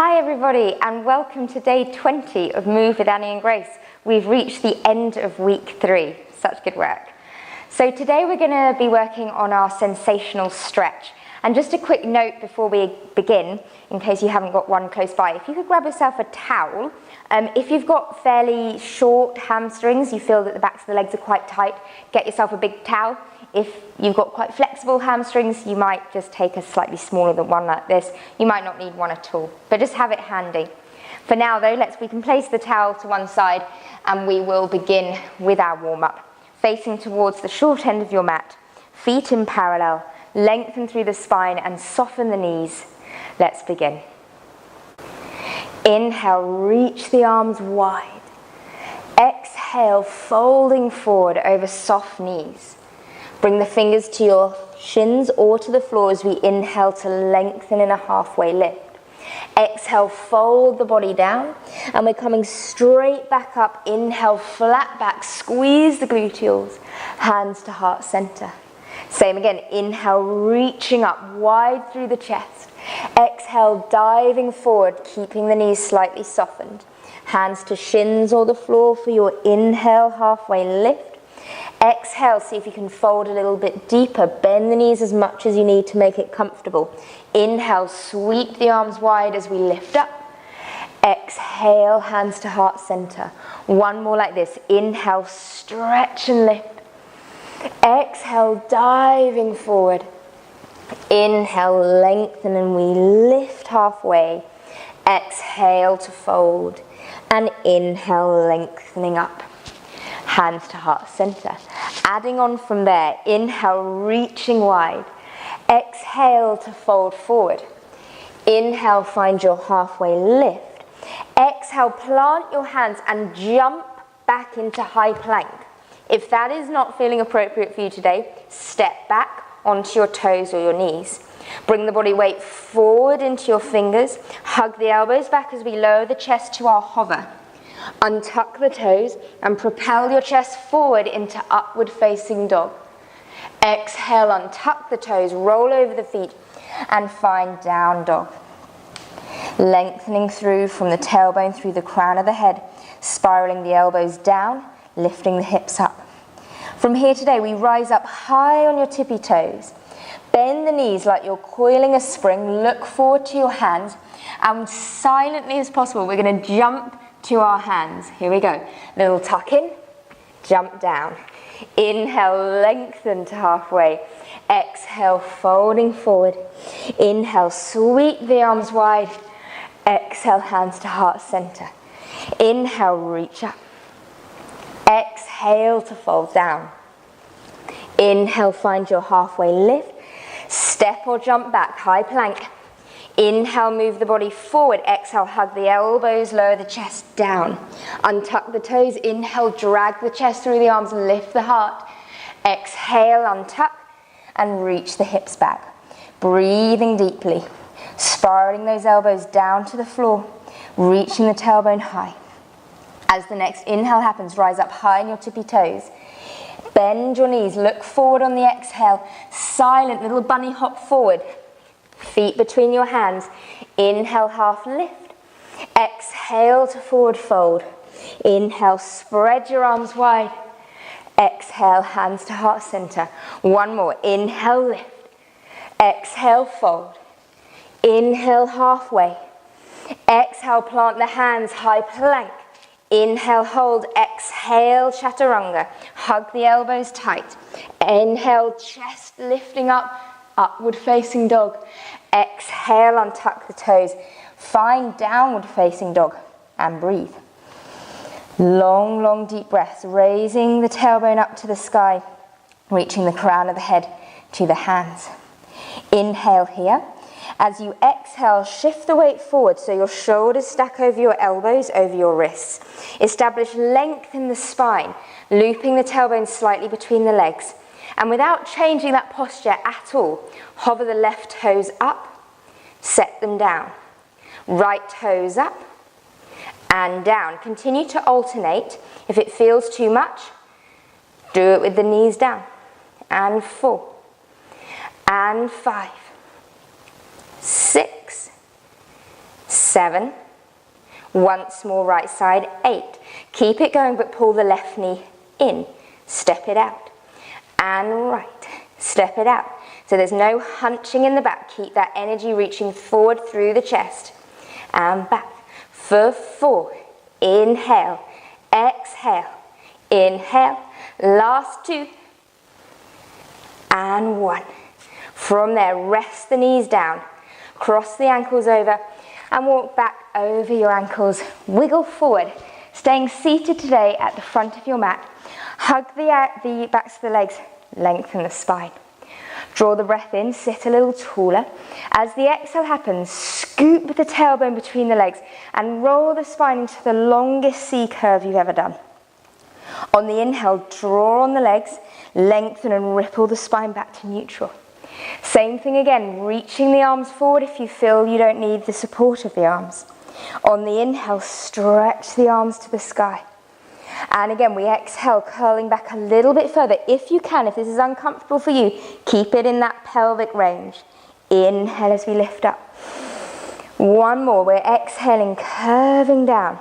Hi everybody, and welcome to day 20 of Move with Annie and Grace. We've reached the end of week 3. Such good work. So today we're going to be working on our sensational stretch. And just a quick note before we begin, in case you haven't got one close by, if you could grab yourself a towel. If you've got fairly short hamstrings, you feel that the backs of the legs are quite tight, get yourself a big towel. If you've got quite flexible hamstrings, you might just take a slightly smaller than one like this. You might not need one at all, but just have it handy. For now though, we can place the towel to one side and we will begin with our warm-up. Facing towards the short end of your mat, feet in parallel, lengthen through the spine and soften the knees. Let's begin. Inhale, reach the arms wide. Exhale, folding forward over soft knees. Bring the fingers to your shins or to the floor as we inhale to lengthen in a halfway lift. Exhale, fold the body down, and we're coming straight back up. Inhale, flat back, squeeze the gluteals, hands to heart center. Same again, inhale, reaching up wide through the chest. Exhale, diving forward, keeping the knees slightly softened. Hands to shins or the floor for your inhale, halfway lift. Exhale, see if you can fold a little bit deeper. Bend the knees as much as you need to make it comfortable. Inhale, sweep the arms wide as we lift up. Exhale, hands to heart center. One more like this. Inhale, stretch and lift. Exhale, diving forward. Inhale, lengthen and we lift halfway. Exhale to fold. And inhale, lengthening up. Hands to heart center. Adding on from there, inhale, reaching wide. Exhale to fold forward. Inhale, find your halfway lift. Exhale, plant your hands and jump back into high plank. If that is not feeling appropriate for you today, step back onto your toes or your knees. Bring the body weight forward into your fingers. Hug the elbows back as we lower the chest to our hover. Untuck the toes and propel your chest forward into upward facing dog. Exhale, untuck the toes, roll over the feet and find down dog. Lengthening through from the tailbone through the crown of the head, spiraling the elbows down, lifting the hips up. From here today, we rise up high on your tippy toes. Bend the knees like you're coiling a spring, look forward to your hands, and silently as possible, we're going to jump to our hands. Here we go. Little tuck in, jump down. Inhale, lengthen to halfway. Exhale, folding forward. Inhale, sweep the arms wide. Exhale, hands to heart center. Inhale, reach up. Exhale to fold down. Inhale, find your halfway lift. Step or jump back, high plank. Inhale, move the body forward. Exhale, hug the elbows, lower the chest down. Untuck the toes. Inhale, drag the chest through the arms, lift the heart. Exhale, untuck and reach the hips back. Breathing deeply, spiraling those elbows down to the floor, reaching the tailbone high. As the next inhale happens, rise up high on your tippy toes. Bend your knees, look forward on the exhale. Silent little bunny hop forward. Feet between your hands. Inhale, half lift. Exhale to forward fold. Inhale, spread your arms wide. Exhale, hands to heart center. One more. Inhale, lift. Exhale, fold. Inhale, halfway. Exhale, plant the hands, high plank. Inhale, hold. Exhale, chaturanga. Hug the elbows tight. Inhale, chest lifting up. Upward facing dog. Exhale, untuck the toes. Find downward facing dog and breathe. Long, long deep breaths, raising the tailbone up to the sky, reaching the crown of the head to the hands. Inhale here. As you exhale, shift the weight forward so your shoulders stack over your elbows, over your wrists. Establish length in the spine, looping the tailbone slightly between the legs. And without changing that posture at all, hover the left toes up, set them down. Right toes up and down. Continue to alternate. If it feels too much, do it with the knees down. And 4, and 5, 6, 7. Once more right side, 8. Keep it going, but pull the left knee in. Step it out. And right. Step it out. So there's no hunching in the back. Keep that energy reaching forward through the chest. And back. For 4. Inhale. Exhale. Inhale. Last 2. And 1. From there, rest the knees down. Cross the ankles over and walk back over your ankles. Wiggle forward. Staying seated today at the front of your mat. Hug the backs of the legs. Lengthen the spine. Draw the breath in. Sit a little taller. As the exhale happens, scoop the tailbone between the legs and roll the spine into the longest C curve you've ever done. On the inhale, draw on the legs. Lengthen and ripple the spine back to neutral. Same thing again, reaching the arms forward if you feel you don't need the support of the arms. On the inhale, stretch the arms to the sky. And again, we exhale, curling back a little bit further. If you can, if this is uncomfortable for you, keep it in that pelvic range. Inhale as we lift up. One more, we're exhaling, curving down.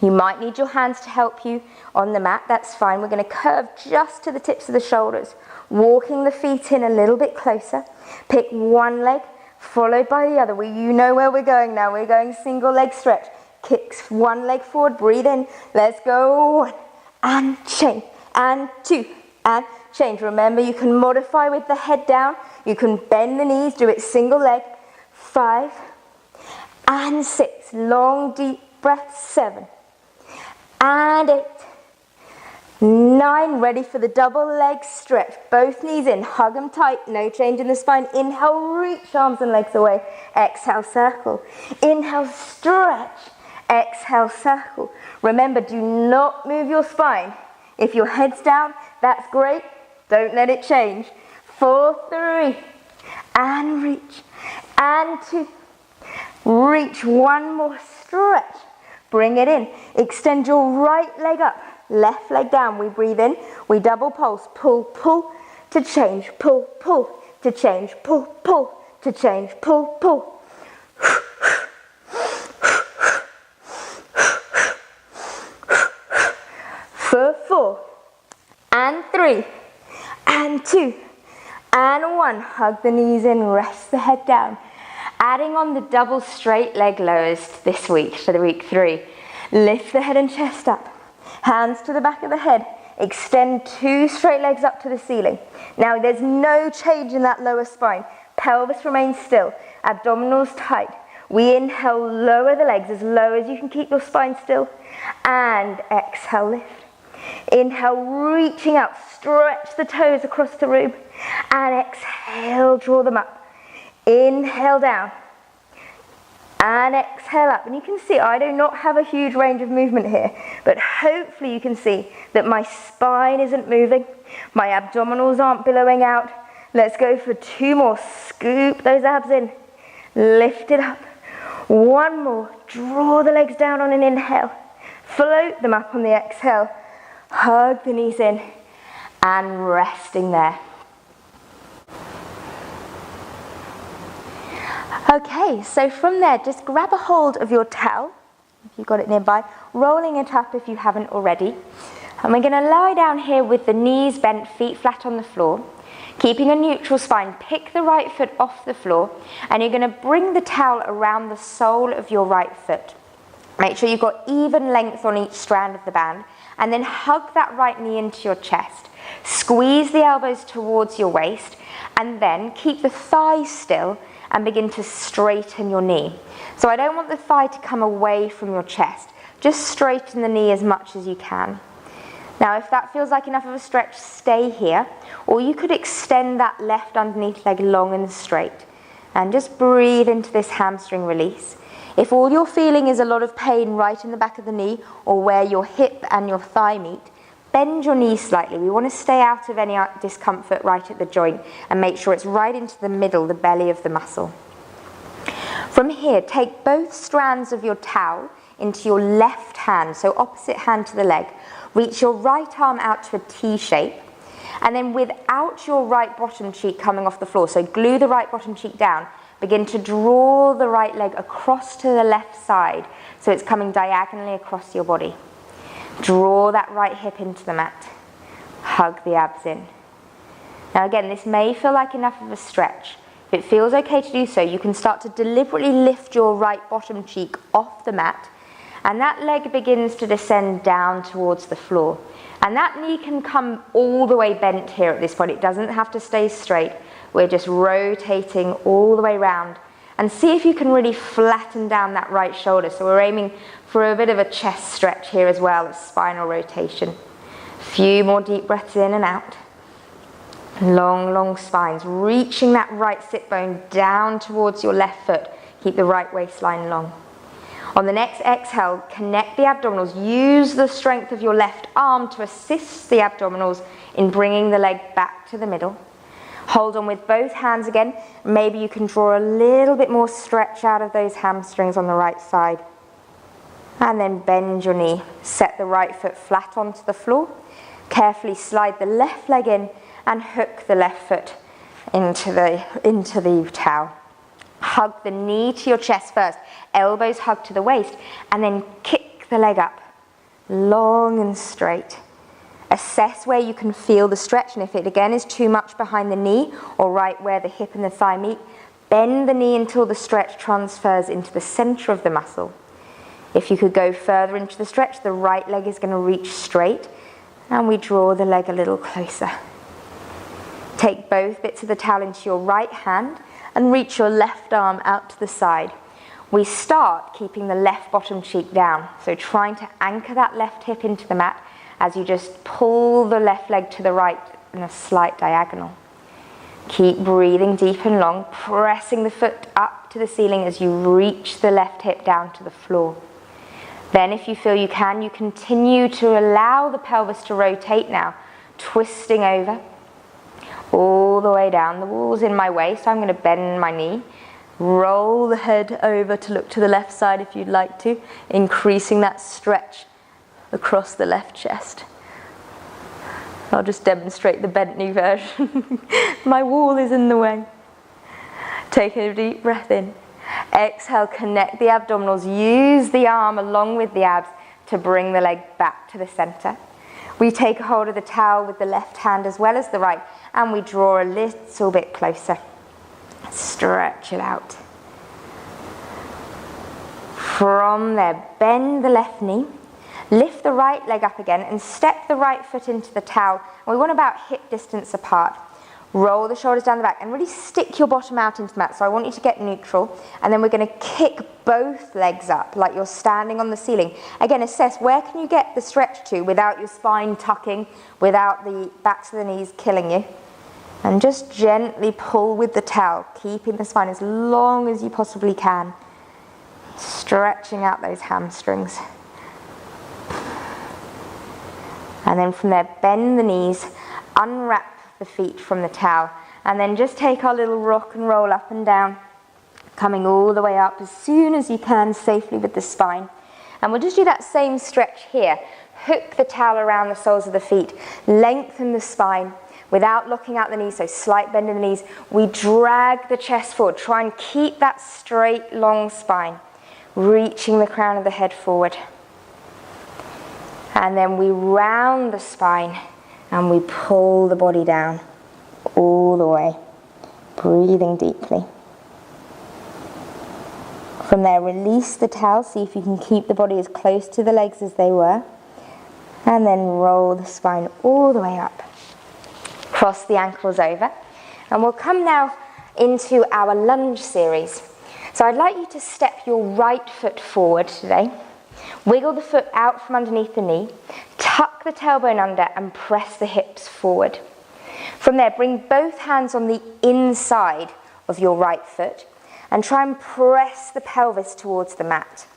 You might need your hands to help you on the mat, that's fine. We're going to curve just to the tips of the shoulders, walking the feet in a little bit closer. Pick one leg, followed by the other. You know where we're going now. We're going single leg stretch. Kicks one leg forward, breathe in. Let's go. 1, and change, and 2, and change. Remember, you can modify with the head down. You can bend the knees, do it single leg. 5, and 6. Long, deep breath. 7, and 8. 9, ready for the double leg stretch. Both knees in, hug them tight, no change in the spine. Inhale, reach arms and legs away. Exhale, circle. Inhale, stretch. Exhale, circle. Remember, do not move your spine. If your head's down, that's great. Don't let it change. 4, 3, and reach. And 2, reach. One more stretch. Bring it in. Extend your right leg up. Left leg down, we breathe in, we double pulse, pull, pull, to change, pull, pull, to change, pull, pull, to change, pull, pull. For 4, and 3, and 2, and 1. Hug the knees in, rest the head down. Adding on the double straight leg lowers this week for the week 3. Lift the head and chest up. Hands to the back of the head. Extend 2 straight legs up to the ceiling. Now there's no change in that lower spine. Pelvis remains still. Abdominals tight. We inhale, lower the legs as low as you can keep your spine still. And exhale, lift. Inhale, reaching out. Stretch the toes across the room. And exhale, draw them up. Inhale down. And exhale up. And you can see I do not have a huge range of movement here, but hopefully you can see that my spine isn't moving, my abdominals aren't billowing out. Let's go for 2 more. Scoop those abs in, lift it up. 1 more, draw the legs down on an inhale, float them up on the exhale, hug the knees in, and resting there. Okay, so from there, just grab a hold of your towel, if you've got it nearby, rolling it up if you haven't already. And we're going to lie down here with the knees bent, feet flat on the floor, keeping a neutral spine. Pick the right foot off the floor, and you're going to bring the towel around the sole of your right foot. Make sure you've got even length on each strand of the band, and then hug that right knee into your chest. Squeeze the elbows towards your waist, and then keep the thighs still, and begin to straighten your knee. So I don't want the thigh to come away from your chest. Just straighten the knee as much as you can. Now if that feels like enough of a stretch, stay here. Or you could extend that left underneath leg long and straight. And just breathe into this hamstring release. If all you're feeling is a lot of pain right in the back of the knee or where your hip and your thigh meet, bend your knee slightly. We want to stay out of any discomfort right at the joint and make sure it's right into the middle, the belly of the muscle. From here, take both strands of your towel into your left hand, so opposite hand to the leg. Reach your right arm out to a T shape, and then without your right bottom cheek coming off the floor, so glue the right bottom cheek down, begin to draw the right leg across to the left side so it's coming diagonally across your body. Draw that right hip into the mat. Hug the abs in. Now again, this may feel like enough of a stretch. If it feels okay to do so, you can start to deliberately lift your right bottom cheek off the mat, and that leg begins to descend down towards the floor. And that knee can come all the way bent here at this point. It doesn't have to stay straight. We're just rotating all the way around. And see if you can really flatten down that right shoulder. So we're aiming for a bit of a chest stretch here as well as spinal rotation. A few more deep breaths in and out. Long, long spines, reaching that right sit bone down towards your left foot. Keep the right waistline long. On the next exhale, connect the abdominals. Use the strength of your left arm to assist the abdominals in bringing the leg back to the middle. Hold on with both hands again. Maybe you can draw a little bit more stretch out of those hamstrings on the right side. And then bend your knee. Set the right foot flat onto the floor. Carefully slide the left leg in and hook the left foot into the towel. Hug the knee to your chest first. Elbows hug to the waist. And then kick the leg up. Long and straight. Assess where you can feel the stretch, and if it again is too much behind the knee or right where the hip and the thigh meet, bend the knee until the stretch transfers into the center of the muscle. If you could go further into the stretch, the right leg is going to reach straight, and we draw the leg a little closer. Take both bits of the towel into your right hand and reach your left arm out to the side. We start keeping the left bottom cheek down, so trying to anchor that left hip into the mat as you just pull the left leg to the right in a slight diagonal. Keep breathing deep and long, pressing the foot up to the ceiling as you reach the left hip down to the floor. Then if you feel you can, you continue to allow the pelvis to rotate now, twisting over all the way down. The wall's in my way, so I'm going to bend my knee. Roll the head over to look to the left side if you'd like to, increasing that stretch across the left chest. I'll just demonstrate the bent knee version. My wall is in the way. Take a deep breath in. Exhale, connect the abdominals. Use the arm along with the abs to bring the leg back to the center. We take a hold of the towel with the left hand as well as the right, and we draw a little bit closer. Stretch it out. From there, bend the left knee. Lift the right leg up again and step the right foot into the towel. We want about hip distance apart. Roll the shoulders down the back and really stick your bottom out into the mat. So I want you to get neutral, and then we're going to kick both legs up like you're standing on the ceiling. Again, assess where can you get the stretch to without your spine tucking, without the backs of the knees killing you. And just gently pull with the towel, keeping the spine as long as you possibly can. Stretching out those hamstrings. And then from there, bend the knees, unwrap the feet from the towel, and then just take our little rock and roll up and down, coming all the way up as soon as you can safely with the spine. And we'll just do that same stretch here. Hook the towel around the soles of the feet, lengthen the spine without locking out the knees, so slight bend in the knees. We drag the chest forward, try and keep that straight, long spine, reaching the crown of the head forward. And then we round the spine and we pull the body down all the way, breathing deeply. From there, release the towel, see if you can keep the body as close to the legs as they were, and then roll the spine all the way up. Cross the ankles over, and we'll come now into our lunge series. So I'd like you to step your right foot forward today. Wiggle the foot out from underneath the knee, tuck the tailbone under and press the hips forward. From there, bring both hands on the inside of your right foot and try and press the pelvis towards the mat.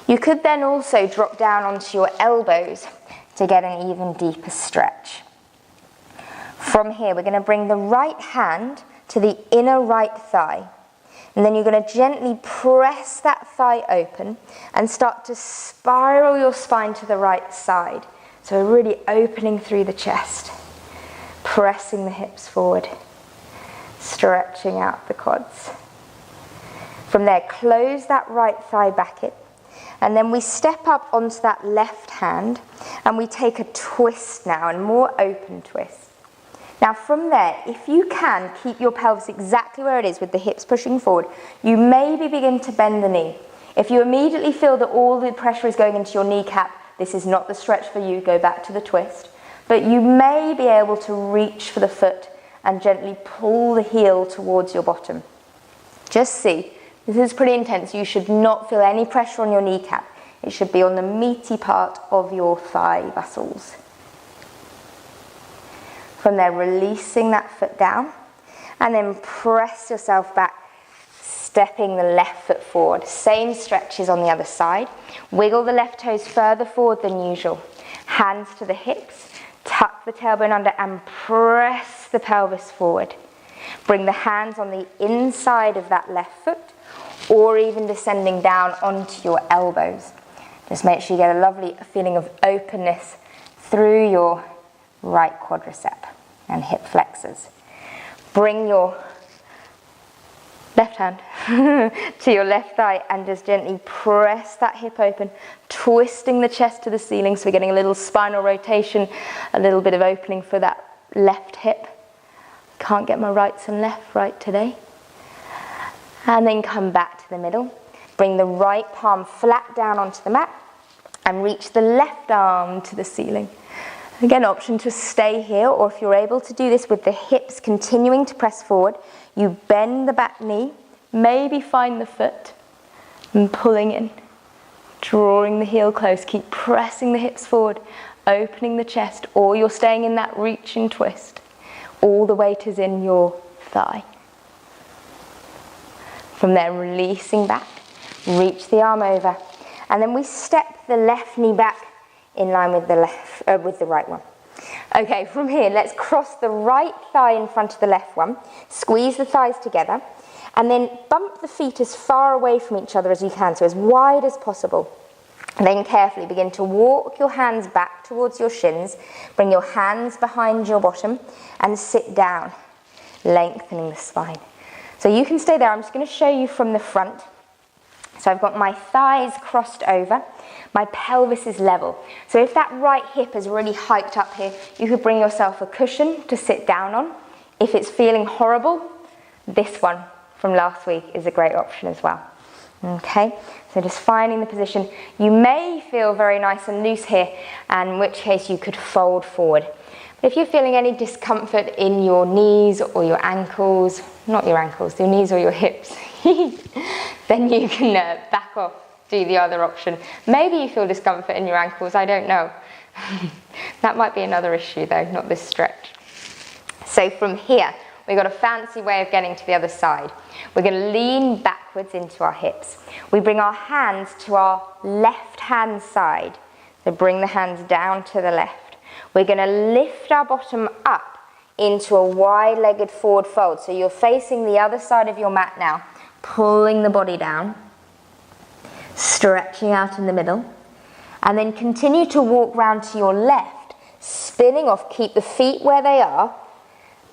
You could then also drop down onto your elbows to get an even deeper stretch. From here, we're going to bring the right hand to the inner right thigh. And then you're going to gently press that thigh open and start to spiral your spine to the right side. So we're really opening through the chest, pressing the hips forward, stretching out the quads. From there, close that right thigh back in. And then we step up onto that left hand and we take a twist now, and more open twist. Now from there, if you can, keep your pelvis exactly where it is with the hips pushing forward. You maybe begin to bend the knee. If you immediately feel that all the pressure is going into your kneecap, this is not the stretch for you, go back to the twist. But you may be able to reach for the foot and gently pull the heel towards your bottom. Just see, this is pretty intense. You should not feel any pressure on your kneecap. It should be on the meaty part of your thigh muscles. From there, releasing that foot down, and then press yourself back, stepping the left foot forward. Same stretches on the other side. Wiggle the left toes further forward than usual. Hands to the hips, tuck the tailbone under and press the pelvis forward. Bring the hands on the inside of that left foot, or even descending down onto your elbows. Just make sure you get a lovely feeling of openness through your right quadricep and hip flexors. Bring your left hand to your left thigh and just gently press that hip open, twisting the chest to the ceiling so we're getting a little spinal rotation, a little bit of opening for that left hip. Can't get my rights and left right today. And then come back to the middle. Bring the right palm flat down onto the mat and reach the left arm to the ceiling. Again, option to stay here, or if you're able to do this with the hips continuing to press forward, you bend the back knee, maybe find the foot, and pulling in, drawing the heel close, keep pressing the hips forward, opening the chest, or you're staying in that reaching twist. All the weight is in your thigh. From there, releasing back, reach the arm over, and then we step the left knee back in line with the right one. Okay, from here, let's cross the right thigh in front of the left one, squeeze the thighs together, and then bump the feet as far away from each other as you can, so as wide as possible. Then carefully begin to walk your hands back towards your shins, bring your hands behind your bottom, and sit down, lengthening the spine. So you can stay there. I'm just going to show you from the front. So I've got my thighs crossed over, my pelvis is level. So if that right hip is really hiked up here, you could bring yourself a cushion to sit down on. If it's feeling horrible, this one from last week is a great option as well. Okay, so just finding the position. You may feel very nice and loose here, and in which case you could fold forward. But if you're feeling any discomfort in your knees or your ankles, not your ankles, your knees or your hips, then you can back off, do the other option. Maybe you feel discomfort in your ankles, I don't know. That might be another issue though, not this stretch. So from here, we've got a fancy way of getting to the other side. We're going to lean backwards into our hips. We bring our hands to our left hand side. So bring the hands down to the left. We're going to lift our bottom up into a wide-legged forward fold. So you're facing the other side of your mat now, pulling the body down, stretching out in the middle, and then continue to walk round to your left, spinning off. Keep the feet where they are,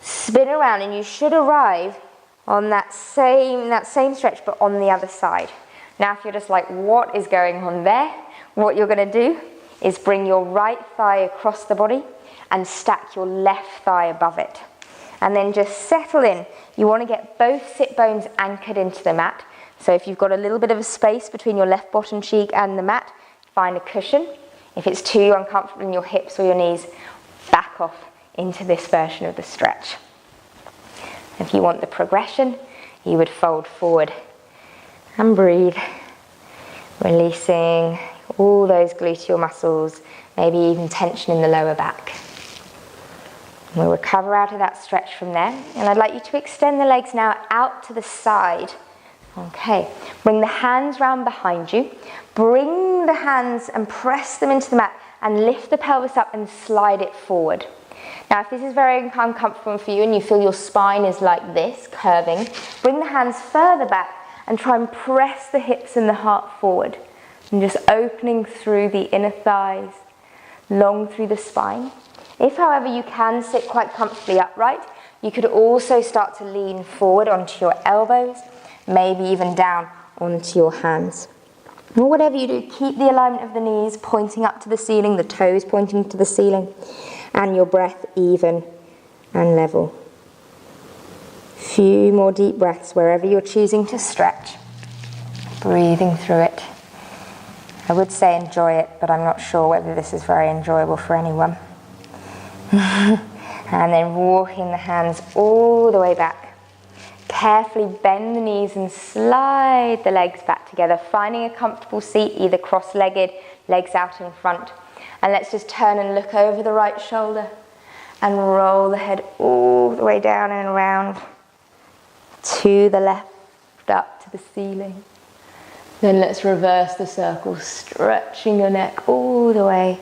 spin around, and you should arrive on that same stretch, but on the other side. Now, if you're just like, what is going on there? What you're going to do is bring your right thigh across the body and stack your left thigh above it. And then just settle in. You want to get both sit bones anchored into the mat. So if you've got a little bit of a space between your left bottom cheek and the mat, find a cushion. If it's too uncomfortable in your hips or your knees, back off into this version of the stretch. If you want the progression, you would fold forward and breathe, releasing all those gluteal muscles, maybe even tension in the lower back. We'll recover out of that stretch from there, and I'd like you to extend the legs now out to the side. Okay, bring the hands round behind you, bring the hands and press them into the mat and lift the pelvis up and slide it forward. Now if this is very uncomfortable for you and you feel your spine is like this, curving, bring the hands further back and try and press the hips and the heart forward. And just opening through the inner thighs, long through the spine. If, however, you can sit quite comfortably upright, you could also start to lean forward onto your elbows maybe even down onto your hands. Or whatever you do, keep the alignment of the knees pointing up to the ceiling, the toes pointing to the ceiling, and your breath even and level. Few more deep breaths wherever you're choosing to stretch. Breathing through it. I would say enjoy it, but I'm not sure whether this is very enjoyable for anyone. And then walking the hands all the way back. Carefully bend the knees and slide the legs back together, finding a comfortable seat, either cross-legged, legs out in front. And let's just turn and look over the right shoulder and roll the head all the way down and around to the left, up to the ceiling. Then let's reverse the circle, stretching your neck all the way.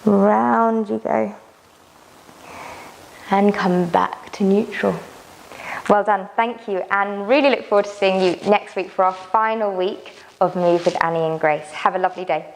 Round you go. And come back to neutral. Well done, thank you, and really look forward to seeing you next week for our final week of Move with Annie and Grace. Have a lovely day.